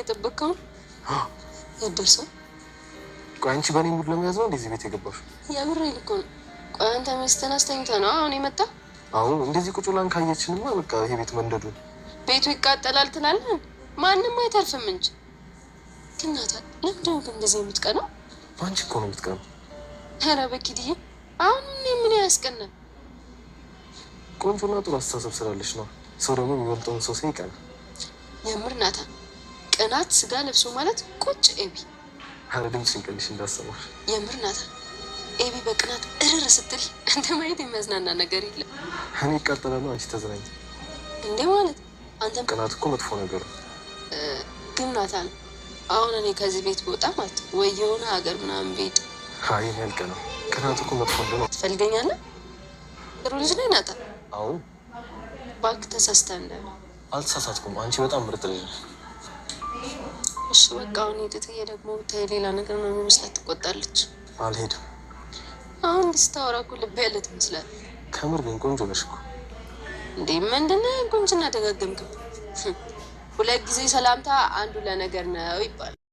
እየጠበቅከው ያደርሰው። ቆይ አንቺ በእኔ ሙድ ለመያዝ ነው እንደዚህ ቤት የገባሽው? የምሬን እኮ ነው። ቆይ አንተ ሚስትህን አስተኝተህ ነው አሁን የመጣ? አዎ እንደዚህ ቁጭ ብላን ካየችንማ በቃ ይሄ ቤት መንደዱ ቤቱ ይቃጠላል ትላለህ። ማንም አይተርፍም እንጂ። ግን ናታን ለምንድን ነው እንደዚህ የምትቀናው? አንቺ እኮ ነው የምትቀናው። ኧረ በኪድዬ አሁን ምን ያስቀናል? ቆንጆና ጥሩ አስተሳሰብ ስላለች ነው። ሰው ደግሞ የሚበልጠውን ሰው ሲያይ ይቀናል። የምር ናታን ቅናት ስጋ ለብሶ ማለት ቁጭ ኤቢ። ኧረ ድምፅሽን ቀንሽ እንዳሰማሽ። የምር ናታን ኤቢ በቅናት እርር ስትል አንተ ማየት የሚያዝናና ነገር የለም። እኔ ይቃጠላሉ፣ አንቺ ተዝናኝ እንዴ ማለት አንተም። ቅናት እኮ መጥፎ ነገር ነው። ግን ናታን አሁን እኔ ከዚህ ቤት ብወጣ ማለት ወይ የሆነ ሀገር ምናምን ቤት አይ ያልቀ ነው። ቅናት እኮ መጥፎ እንደሆነ ትፈልገኛለህ? ጥሩ ልጅ ነኝ ናታን። አዎ እባክህ ተሳስተህ እንዳለ። አልተሳሳትኩም። አንቺ በጣም ምርጥ ልጅ ነሽ። እሺ በቃ አሁን ሄድትዬ ደግሞ ብታይ ሌላ ነገር ነው የሚመስላት፣ ትቆጣለች። አልሄድም። አሁን ስታወራ እኮ ልብ ያለ ትመስላለህ። ከምር ግን ቆንጆ ነሽ እኮ። እንዴ ምንድን ነው ቁንጅና ደጋገምክም? 2 ጊዜ ሰላምታ አንዱ ለነገር ነው ይባላል።